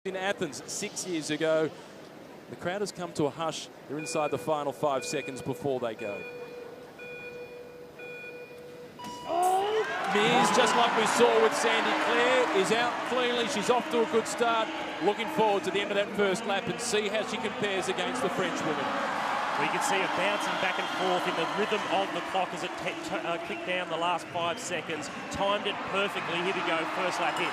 In Athens 6 years ago, the crowd has come to a hush. They're inside the final 5 seconds before they go. Mears, just like we saw with Sandy Clare, is out cleanly. She's off to a good start. Looking forward to the end of that first lap and see how she compares against the French women. We can see her bouncing back and forth in the rhythm of the clock as it clicked down the last 5 seconds. Timed it perfectly. Here we go, first lap in.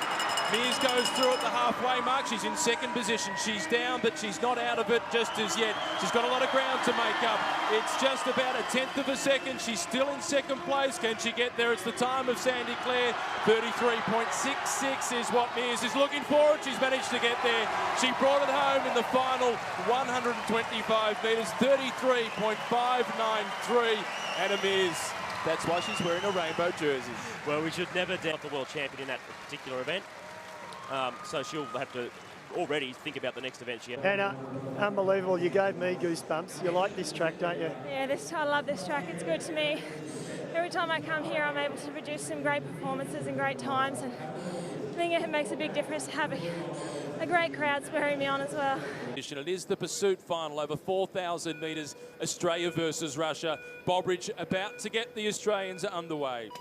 Mears goes through at the halfway mark. She's in second position. She's down, but she's not out of it just as yet. She's got a lot of ground to make up. It's just about a tenth of a second. She's still in second place. Can she get there? It's the time of Sandy Clare. 33.66 is what Mears is looking for, and she's managed to get there. She brought it home in the final 125 metres, 33.593. Anna Mears. That's why she's wearing a rainbow jersey. Well, we should never doubt the world champion in that particular event. So she'll have to already think about the next event she has. Anna, unbelievable. You gave me goosebumps. You like this track, don't you? Yeah, I love this track. It's good to me. Every time I come here, I'm able to produce some great performances and great times. And I think it makes a big difference to have a great crowd spurring me on as well. It is the pursuit final over 4,000 metres, Australia versus Russia. Bobridge about to get the Australians underway.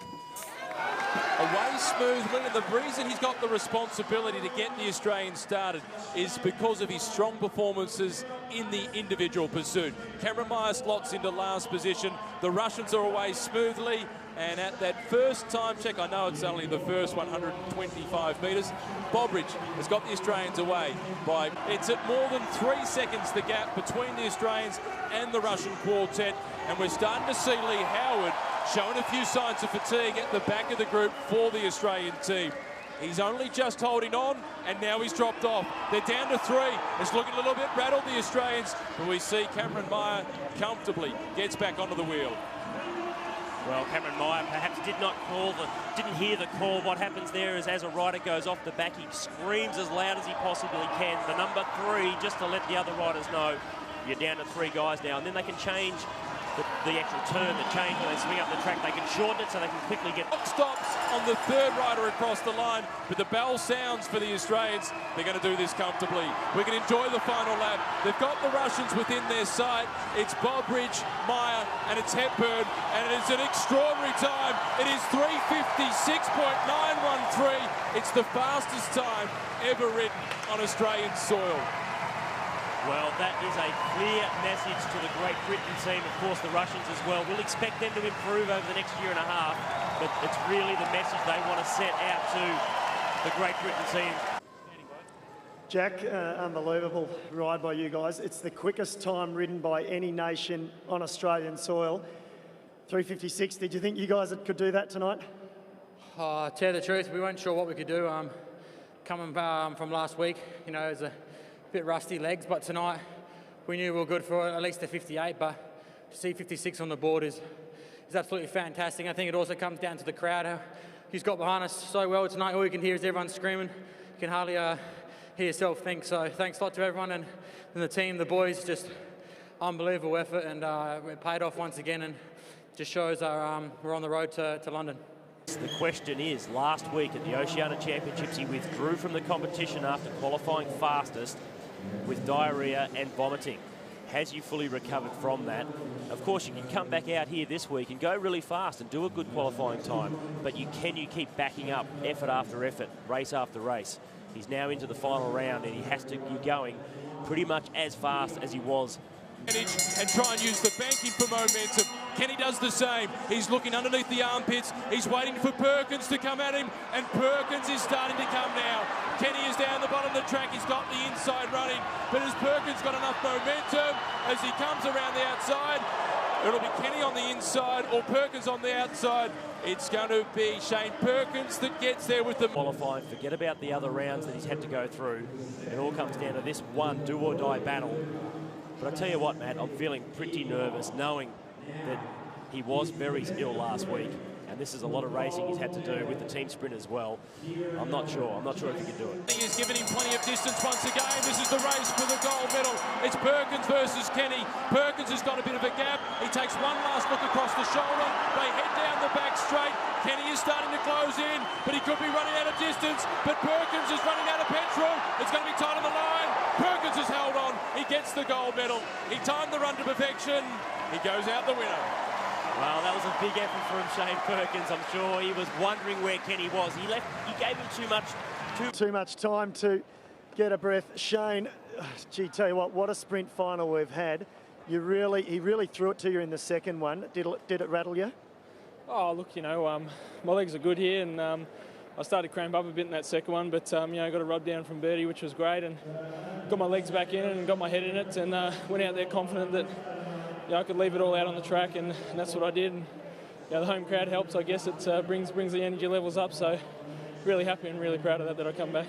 Away smoothly, and the reason he's got the responsibility to get the Australians started is because of his strong performances in the individual pursuit. Cameron Meyer slots into last position. The Russians are away smoothly, and at that first time check, I know it's only the first 125 metres, Bobridge has got the Australians away by, it's at more than 3 seconds the gap between the Australians and the Russian quartet, and we're starting to see Lee Howard showing a few signs of fatigue at the back of the group for the Australian team. He's only just holding on, and now he's dropped off. They're down to 3. It's looking a little bit rattled, the Australians, but we see Cameron Meyer comfortably gets back onto the wheel. Well, Cameron Meyer perhaps didn't hear the call. What happens there is as a rider goes off the back, he screams as loud as he possibly can. The number 3, just to let the other riders know, you're down to 3 guys now, and then they can change the actual turn, the change when they swing up the track. They can shorten it so they can quickly get... Stops on the 3rd rider across the line, but the bell sounds for the Australians. They're going to do this comfortably. We can enjoy the final lap. They've got the Russians within their sight. It's Bobridge, Meyer, and it's Hepburn, and it is an extraordinary time. It is 3:56.913. It's the fastest time ever ridden on Australian soil. Well, that is a clear message to the Great Britain team, of course the Russians as well. We'll expect them to improve over the next year and a half, but it's really the message they want to set out to the Great Britain team. Jack, unbelievable ride by you guys. It's the quickest time ridden by any nation on Australian soil. 3:56. Did you think you guys could do that tonight? To tell the truth, we weren't sure what we could do. Coming from last week, you know, it was a bit rusty legs, but tonight we knew we were good for at least a 58, but to see 56 on the board is absolutely fantastic. I think it also comes down to the crowd who's got behind us so well tonight. All you can hear is everyone screaming. You can hardly hear yourself think. So thanks a lot to everyone and the team, the boys, just unbelievable effort, and it paid off once again, and just shows we're on the road to London. The question is, last week at the Oceania Championships, he withdrew from the competition after qualifying fastest with diarrhea and vomiting. Has you fully recovered from that? Of course, you can come back out here this week and go really fast and do a good qualifying time, but can you keep backing up effort after effort, race after race? He's now into the final round, and he has to be going pretty much as fast as he was. And try and use the banking for momentum. Kenny does the same. He's looking underneath the armpits. He's waiting for Perkins to come at him, and Perkins is starting to come now. Kenny is down the bottom of the track. He's got the inside running, but has Perkins got enough momentum as he comes around the outside? It'll be Kenny on the inside or Perkins on the outside. It's going to be Shane Perkins that gets there with the qualifying. Forget about the other rounds that he's had to go through. It all comes down to this one do-or-die battle. But I tell you what, Matt, I'm feeling pretty nervous knowing that he was very ill last week. And this is a lot of racing he's had to do with the team sprint as well. I'm not sure if he can do it. He has given him plenty of distance once again. This is the race for the gold medal. It's Perkins versus Kenny. Perkins has got a bit of a gap. He takes one last look across the shoulder. They head down the back straight. Kenny is starting to close in, but he could be running out of distance. But Perkins is running out of petrol. It's going to be tight on the line. Perkins has held on. He gets the gold medal. He timed the run to perfection. He goes out the winner. Well, that was a big effort from Shane Perkins. I'm sure he was wondering where Kenny was. He gave him too much time to get a breath. Shane, gee, tell you what a sprint final we've had. He really threw it to you in the second one. Did it rattle you? Oh, look, you know, my legs are good here, and I started to cramp up a bit in that second one, but, you know, I got a rub down from Birdie, which was great, and got my legs back in it and got my head in it, and went out there confident that, you know, I could leave it all out on the track, and that's what I did. And, you know, the home crowd helps. I guess it brings the energy levels up, so really happy and really proud of that I come back.